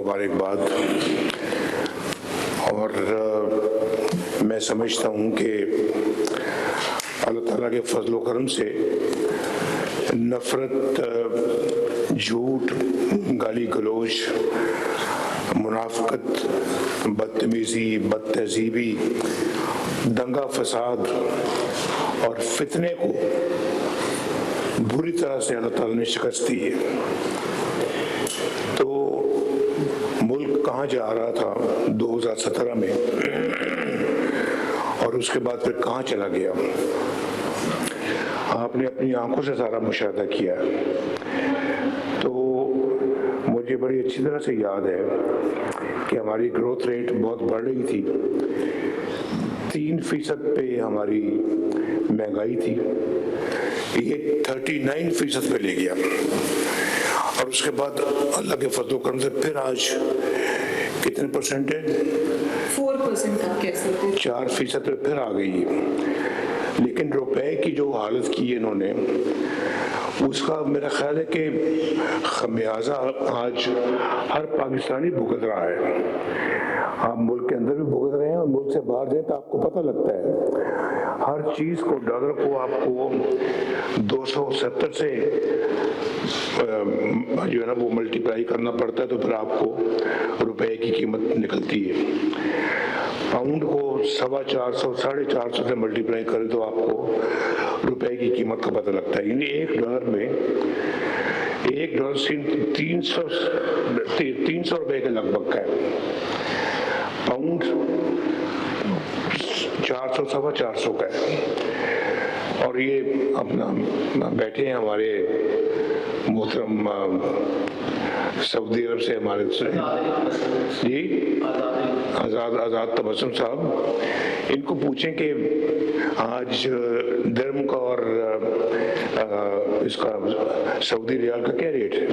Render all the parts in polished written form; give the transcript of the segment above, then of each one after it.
मुबारकबाद। और मैं समझता हूँ कि अल्लाह ताला के फजल करम से नफ़रत, झूठ, गाली गलोच, मुनाफिकत, बदतमीज़ी, बदतहज़ीबी, दंगा फसाद और फितने को बुरी तरह से अल्लाह ताला ने शिकस्त दी है। तो मुल्क कहाँ जा रहा था 2017 में और उसके बाद फिर कहाँ चला गया, आपने अपनी आंखों से सारा मुशाहिदा किया। तो मुझे बड़ी अच्छी तरह से याद है कि हमारी ग्रोथ रेट बहुत बढ़ रही थी, 3% पे हमारी महंगाई थी, ये 39% पे ले गया। और उसके बाद अल्लाह के फजल करम से फिर आज कितने परसेंट है? 4% आप कह सकते हैं। 4% पे फिर आ गई। लेकिन रुपए की जो हालत की है इन्होंने, उसका मेरा ख्याल है कि खमियाजा आज हर पाकिस्तानी भुगत रहा है। आप मुल्क के अंदर भी भुगत रहे हैं और मुल्क से बाहर जाए तो आपको पता लगता है हर चीज़ को, डॉलर को आपको 270 से जो है ना वो मल्टीप्लाई करना पड़ता है, तो फिर आपको रुपए की कीमत निकलती है। पाउंड को 450, 450 से मल्टीप्लाई करें तो आपको रुपए की कीमत का पता लगता है। यानी $1 में $1 300 रुपए के लगभग का है। पाउंड 400, 450 का है। और ये अपना बैठे हैं हमारे मोहतरम सऊदी अरब से हमारे जी आज़ाद तबस्सुम साहब, इनको पूछें कि आज दिरहम का और इसका सऊदी रियाल का क्या रेट है।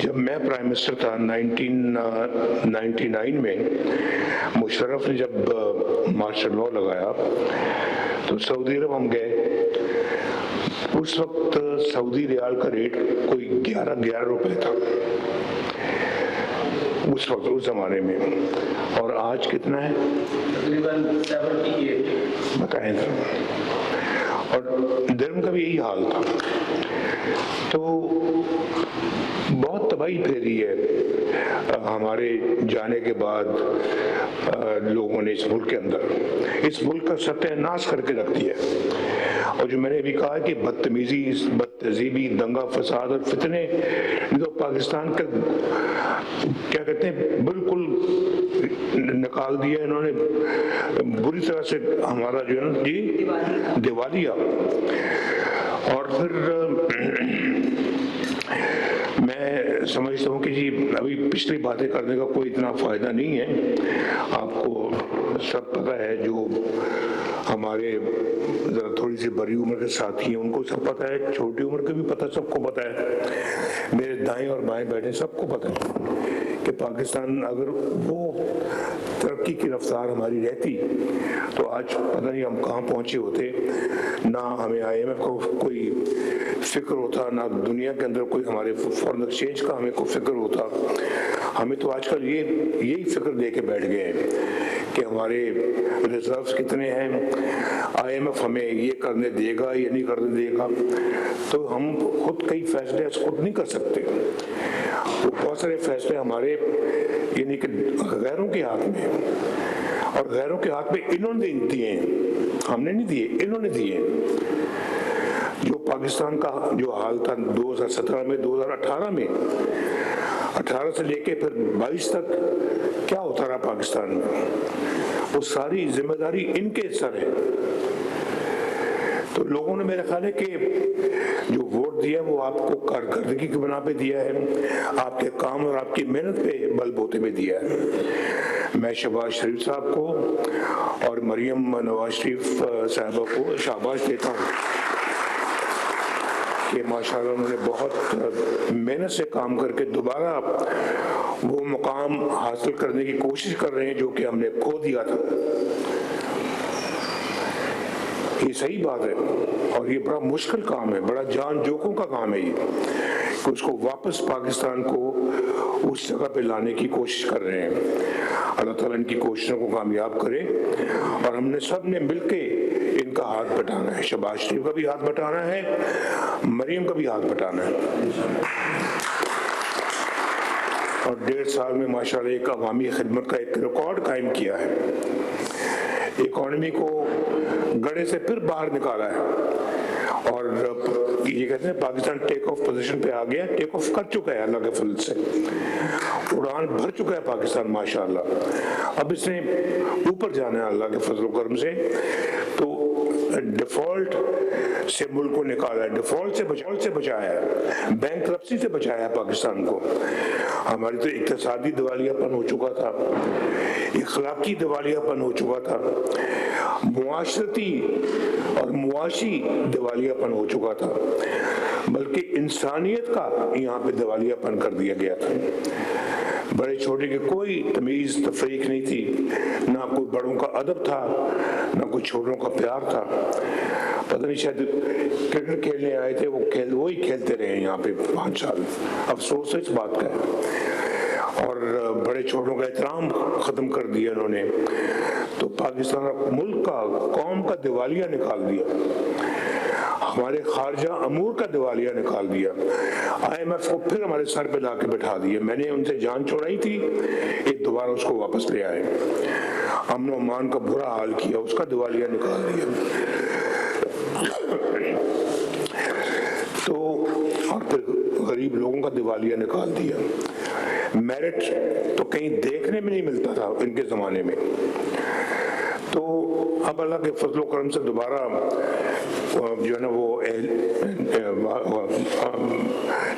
जब मैं प्राइम मिनिस्टर था 1999 में, मुशर्रफ ने जब मार्शल लॉ लगाया तो सऊदी अरब हम गए। उस वक्त सऊदी रियाल का रेट कोई 11 रुपए था उस वक्त, उस जमाने में। और आज कितना है तकरीबन 78 बताएं। और दिरहम का भी यही हाल था। तो बहुत तबाही फैली है हमारे जाने के बाद लोगों ने इस मुल्क के अंदर, इस मुल्क का सत्यानाश करके रख दिया। और जो मैंने अभी कहा कि बदतमीजी, बदतहजीबी, दंगा फसाद और फितने, तो पाकिस्तान का क्या कहते हैं बिल्कुल निकाल दिया इन्होंने बुरी तरह से। हमारा जो है ना जी दिवालिया। और फिर मैं समझता हूँ कि जी अभी पिछली बातें करने का कोई इतना फ़ायदा नहीं है। आपको सब पता है, जो हमारे ज़रा थोड़ी सी बड़ी उम्र के साथी हैं उनको सब पता है, छोटी उम्र के भी पता, सबको पता है, मेरे दाएं और बाएं बैठे सबको पता है कि पाकिस्तान अगर वो तरक्की की रफ्तार हमारी रहती तो आज पता नहीं हम कहाँ पहुँचे होते। ना हमें IMF को कोई फिक्र होता, ना दुनिया के अंदर कोई हमारे फॉरेन एक्सचेंज का हमें कोई फिक्र होता। हमें तो आजकल यही फिक्र दे के बैठ गए हैं कि हमारे रिजर्व्स कितने हैं, IMF हमें ये करने देगा या नहीं करने देगा। तो हम खुद कई फैसले खुद नहीं कर सकते। बहुत सारे फैसले हमारे यानी कि गैरों के हाथ में, और गैरों के हाथ में इन्होंने दिए हैं, हमने नहीं दिए, इन्होंने दिए। जो पाकिस्तान का जो हाल था 2017 में, 2018 में, 18 से लेके फिर 22 तक क्या होता रहा पाकिस्तान में, वो सारी जिम्मेदारी इनके सर है। तो लोगों ने मेरा ख्याल है कि जो वोट दिया वो आपको कारकर्दगी के बना पे दिया है, आपके काम और आपकी मेहनत पे बलबूते पे दिया है। मैं शहबाज शरीफ साहब को और मरियम नवाज शरीफ साहबा को शाबाश देता हूँ कि माशाल्लाह उन्होंने बहुत मेहनत से काम करके दोबारा वो मुकाम हासिल करने की कोशिश कर रहे हैं जो कि हमने खो दिया था। ये सही बात है और ये बड़ा मुश्किल काम है, बड़ा जान जोखों का काम है ये, कि उसको वापस पाकिस्तान को उस जगह पे लाने की कोशिश कर रहे हैं। अल्लाह ताला इनकी कोशिशों को कामयाब करे और हमने सब ने मिलके इनका हाथ बटाना है। शहबाज शरीफ का भी हाथ बटाना है, मरियम का भी हाथ बटाना है। और 1.5 साल में माशाल्लाह एक अवामी खिदमत का एक रिकॉर्ड कायम किया है। इकॉनमी को गड़े से फिर बाहर निकाला है और ये कहते हैं पाकिस्तान टेक ऑफ पोजीशन पे आ गया, टेक ऑफ कर चुका है अल्लाह के फजल से, उड़ान भर चुका है पाकिस्तान माशाल्लाह। अब इसने ऊपर जाना है अल्लाह के फजल करम से। तो डिफॉल्ट से मुल्क को निकाला है, डिफॉल्ट से बचाया है, बैंकरप्सी से बचाया है पाकिस्तान को। हमारी तो इक्तिसादी दिवालियापन हो चुका था, इखलाकी दिवालियापन हो चुका था, मुआशरती और मुआशी दिवालियापन हो चुका था, बल्कि इंसानियत का यहाँ पे दिवालियापन कर दिया गया था। बड़े छोटे की कोई तमीज तफरीक नहीं थी, ना कोई बड़ों का अदब था, ना कोई छोटों का प्यार था। पता नहीं शायद क्रिकेट खेलने आए थे, वो ही खेलते रहे यहाँ पे 5 साल। अफसोस है इस बात का। और बड़े छोटों का एहतराम खत्म कर दिया इन्होंने। तो पाकिस्तान मुल्क का, कौम का दिवालिया निकाल दिया, हमारे खारजा अमूर का दिवालिया निकाल दिया, IMF को फिर हमारे सर पे ला के बैठा दिए। मैंने उनसे जान छोड़ाई थी, एक दोबारा उसको वापस ले आए। अमन अमान का बुरा हाल किया, उसका दिवालिया निकाल दिया। तो और फिर गरीब लोगों का दिवालिया निकाल दिया। मेरिट तो कहीं देखने में नहीं मिलता था इनके जमाने में। तो अब अल्लाह के फजल करम से दोबारा जो है ना वो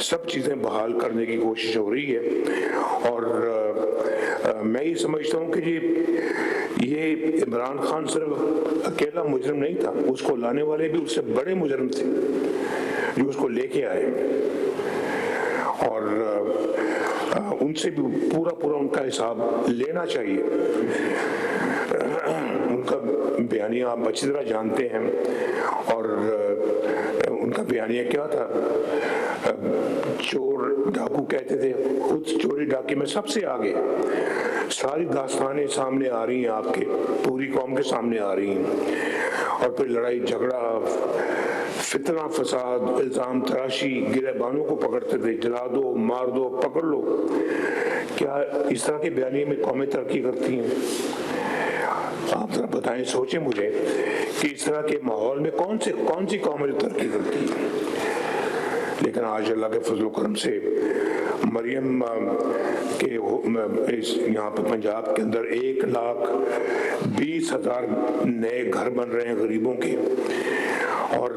सब चीज़ें बहाल करने की कोशिश हो रही है। और मैं ये समझता हूँ कि ये इमरान खान सिर्फ अकेला मुजरिम नहीं था, उसको लाने वाले भी उससे बड़े मुजरिम थे जो उसको लेके आए। और उनसे भी पूरा उनका हिसाब लेना चाहिए। उनका बयानिया आप अच्छी तरह जानते हैं। और उनका बयानिया क्या था, चोर डाकू कहते थे, खुद चोरी डाके में सबसे आगे। सारी दास्तानें सामने आ रही हैं, आपके पूरी कौम के सामने आ रही हैं। और फिर लड़ाई झगड़ा, फितना फसाद, इल्जाम तराशी, गिरहबानों को पकड़ते थे, जला दो, मार दो, पकड़ लो। क्या इस तरह के बयानिए में कौमें तरक्की करती हैं? आप जरा बताएं, सोचें मुझे कि इस तरह के माहौल में कौन सी कौमें तरक्की करती है। लेकिन आज अल्लाह के फजल करम से मरियम के यहाँ पर पंजाब के अंदर 1,20,000 नए घर बन रहे हैं गरीबों के। और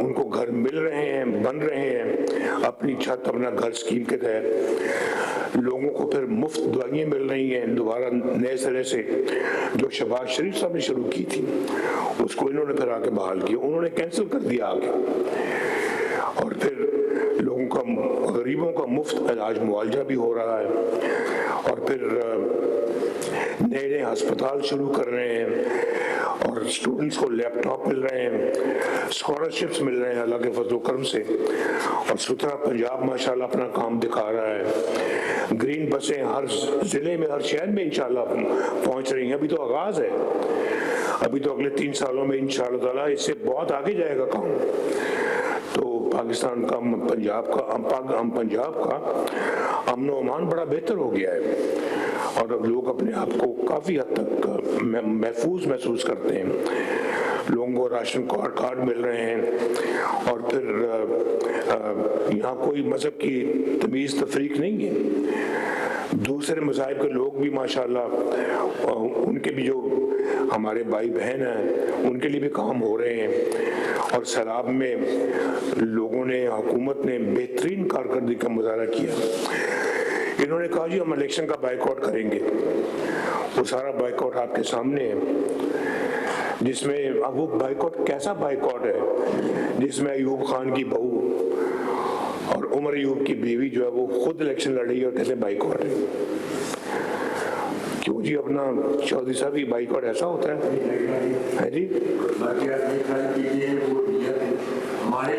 उनको घर मिल रहे हैं, बन रहे हैं, अपनी छत अपना घर स्कीम के तहत। लोगों को फिर मुफ्त दवाइयाँ मिल रही हैं दोबारा नए सिरे से, जो शहबाज शरीफ साहब ने शुरू की थी उसको इन्होंने फिर आके बहाल किया, उन्होंने कैंसिल कर दिया आगे। और फिर लोगों का, गरीबों का मुफ्त इलाज मुआवजा भी हो रहा है। और फिर नए नए अस्पताल शुरू कर रहे हैं और स्टूडेंट्स को लैपटॉप मिल रहे हैं, स्कॉलरशिप्स मिल रहे हैं अल्लाह के फजल करम से। और सुथरा पंजाब माशाल्लाह अपना काम दिखा रहा है। ग्रीन बसें हर जिले में, हर शहर में इंशाल्लाह पहुंच रही हैं। अभी तो आगाज है, अभी तो अगले 3 सालों में इंशाल्लाह ताला इससे बहुत आगे जाएगा काम। तो पाकिस्तान का, पंजाब का अमन व अमान बड़ा बेहतर हो गया है और अब लोग अपने आप को काफ़ी हद तक महफूज महसूस करते हैं। लोगों को राशन कार्ड मिल रहे हैं। और फिर यहाँ कोई मज़हब की तमीज़ तफरीक नहीं है। दूसरे मज़ाहिब के लोग भी माशाल्लाह, उनके भी जो हमारे भाई बहन हैं उनके लिए भी काम हो रहे हैं। और सैलाब में लोगों ने, हुकूमत ने बेहतरीन कारकर्दगी का मुजाहरा किया। इन्होंने कहा जी हम इलेक्शन का बाइकआउट करेंगे। वो सारा बाइकआउट आपके सामने है, जिसमें अब वो बाइकआउट कैसा बाइकआउट है जिसमें अयूब खान की बहू और उमर अयूब की बीवी जो है वो खुद इलेक्शन लड़ रही है और कहते बाइकआउट है। क्यों जी, अपना चौधरी साहब की बाइकआउट ऐसा होता है जी? हमारे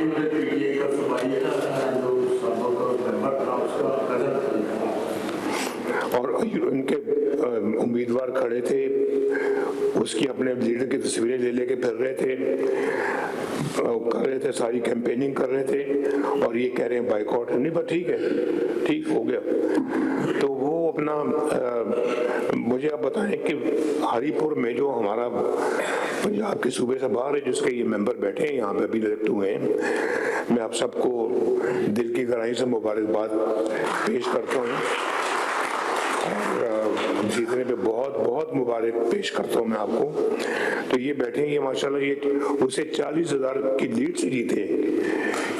और उनके उम्मीदवार खड़े थे, उसकी अपने लीडर की तस्वीरें ले लेके फिर रहे थे, कर रहे थे, सारी कैंपेनिंग कर रहे थे, और ये कह रहे हैं बाइकआउट। नहीं, पर ठीक है, ठीक हो गया। तो वो अपना मुझे आप बताएं कि हरिपुर में जो हमारा पंजाब के सूबे से बाहर है, जिसके ये मेंबर बैठे हैं यहाँ पे, अभी इलेक्ट हुए हैं, मैं आप सबको दिल की गहराई से मुबारकबाद पेश करता हूँ, और जीतने पे बहुत बहुत मुबारक पेश करता हूँ मैं आपको। तो ये बैठे हैं, ये माशाल्लाह ये उसे 40,000 की लीड से जीते।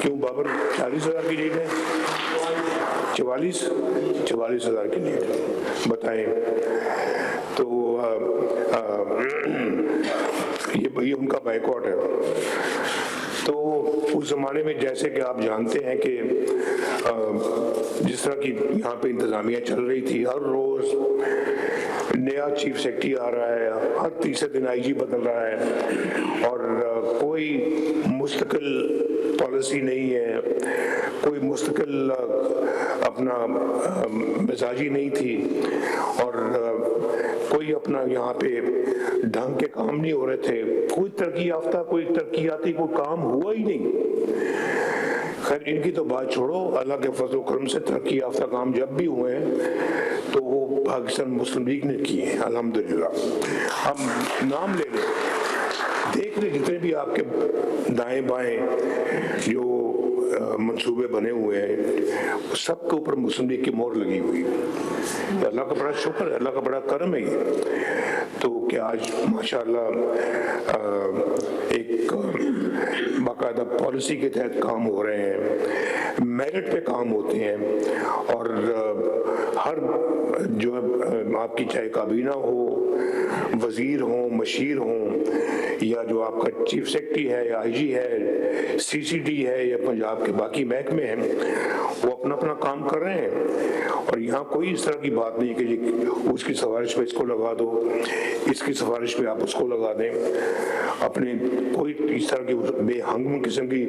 क्यों बाबर, 40,000 की लीड है? 44,000 की लीड, बताएं। तो ये उनका बाइकआउट है। तो उस जमाने में जैसे कि आप जानते हैं कि जिस तरह की यहाँ पे इंतजामिया चल रही थी, हर रोज नया चीफ सेक्रेटरी आ रहा है, हर तीसरे दिन आईजी बदल रहा है, और कोई मुस्तकिल पॉलिसी नहीं है, कोई मुस्तकिल अपना मिजाजी नहीं थी, और कोई अपना यहाँ पे ढंग के काम नहीं हो रहे थे। कोई तरक्की याफ्ता, कोई तरक्कियाती कोई काम हुआ ही नहीं। खैर इनकी तो बात छोड़ो, अल्लाह के फजल करम से तरक्की याफ्ता काम जब भी हुए हैं तो वो पाकिस्तान मुस्लिम लीग ने किए हैं, अल्हम्दुलिल्लाह। हम नाम ले लें, देख लें जितने भी आपके दाएं बाएं जो मंसूबे बने हुए हैं, सबके ऊपर मुस्लिम लीग की मोहर लगी हुई है। अल्लाह का बड़ा शुक्र है, अल्लाह का बड़ा करम है ये। तो क्या आज माशाल्लाह एक बाकायदा पॉलिसी के तहत काम हो रहे हैं, मेरिट पे काम होते हैं, और हर जो है आपकी चाहे काबीना हो, वजीर हो, मशीर हो, या जो आपका चीफ सेक्रेटरी है, या आईजी है, सीसीडी है, या पंजाब के बाकी महकमे हैं, वो अपना अपना काम कर रहे हैं। और यहाँ कोई इस तरह की बात नहीं है कि जी उसकी सिफारिश पे इसको लगा दो, इसकी सिफारिश पे आप उसको लगा दें। अपने कोई इस तरह की बेहंगम किस्म की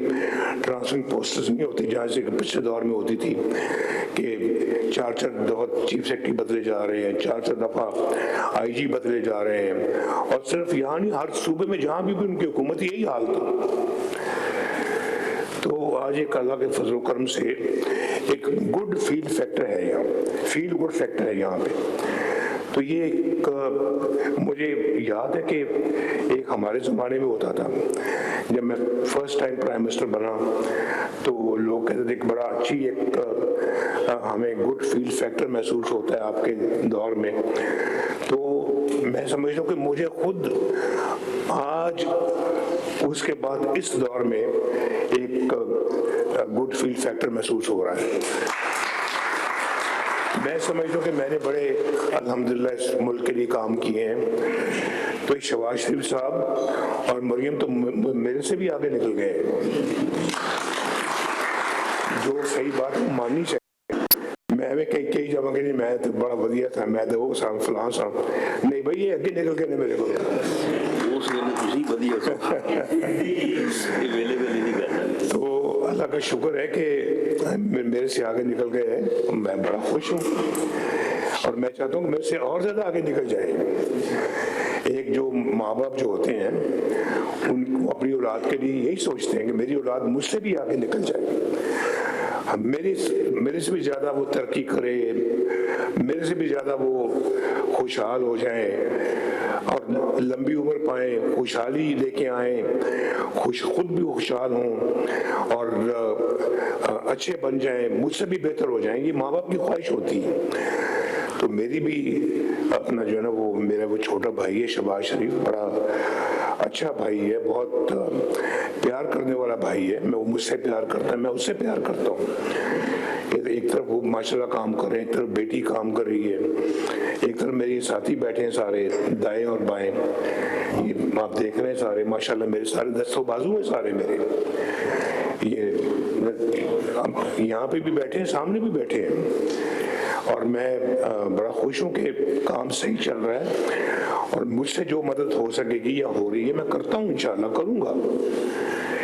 ट्रांसफरिंग पोस्टर्स नहीं होती, जहाँ से पिछले दौर में होती थी कि 4-4 दफा चीफ सेक्रेटरी बदले जा रहे हैं, 4-4 दफा आईजी बदले जा रहे हैं। और सिर्फ यहाँ नहीं, हर सूबे में जहाँ भी उनकी हुकूमत, यही हाल था। तो आज एक अल्लाह के फजल करम से एक गुड फील फैक्टर है यहाँ, फील गुड फैक्टर है यहाँ पे। तो ये एक मुझे याद है कि एक हमारे ज़माने में होता था, जब मैं फर्स्ट टाइम प्राइम मिनिस्टर बना, तो लोग कहते थे कि बड़ा अच्छी एक हमें गुड फील फैक्टर महसूस होता है आपके दौर में। तो मैं समझता हूँ कि मुझे खुद आज उसके बाद इस दौर में एक गुड फील फैक्टर महसूस हो रहा है। मैं समझता हूँ कि मैंने बड़े अल्हम्दुलिल्लाह इस मुल्क के लिए काम किए हैं। तो शहबाज शरीफ साहब और मरियम तो मेरे से भी आगे निकल गए, जो सही बात माननी चाहिए। मैं कई जगह के, मैं तो बड़ा वधिया था, मैं तो वो साहब फलां साहब, नहीं भाई ये अगे निकल गए मेरे को। तो अल्लाह का शुक्र है कि मेरे से आगे निकल गए हैं, मैं बड़ा खुश हूँ, और मैं चाहता हूँ कि मेरे से और ज्यादा आगे निकल जाए। एक जो माँ बाप जो होते हैं, उनको अपनी औलाद के लिए यही सोचते हैं कि मेरी औलाद मुझसे भी आगे निकल जाए, मेरे से भी ज्यादा वो तरक्की करे, मेरे से भी ज्यादा वो खुशहाल हो जाए, और लंबी उम्र पाए, खुशहाली लेके आए, खुद भी खुशहाल हों, और अच्छे बन जाएं, मुझसे भी बेहतर हो जाएं। ये माँ बाप की ख्वाहिश होती है। तो मेरी भी अपना जो है ना, वो मेरा वो छोटा भाई है शहबाज शरीफ, बड़ा अच्छा भाई है, बहुत प्यार करने वाला भाई है। मैं वो मुझसे प्यार करता है, मैं उससे प्यार करता हूँ। एक तरफ वो माशाल्लाह काम कर रहे हैं, एक तरफ बेटी काम कर रही है, एक तरफ मेरे साथी बैठे हैं सारे दाएं और बाएं, ये आप देख रहे हैं सारे माशाल्लाह मेरे सारे दस्तों बाजू हैं सारे मेरे। ये यहाँ पे भी बैठे हैं, सामने भी बैठे हैं, और मैं बड़ा खुश हूँ कि काम सही चल रहा है, और मुझसे जो मदद हो सकेगी या हो रही है मैं करता हूँ, इंशाल्लाह करूँगा,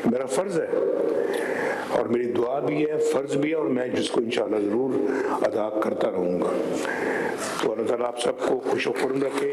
मेरा फर्ज है। और मेरी दुआ भी है, फ़र्ज़ भी है, और मैं जिसको इंशाअल्लाह ज़रूर अदा करता रहूँगा। तो अल्लाह ताला आप सबको खुश खुर्म रखे,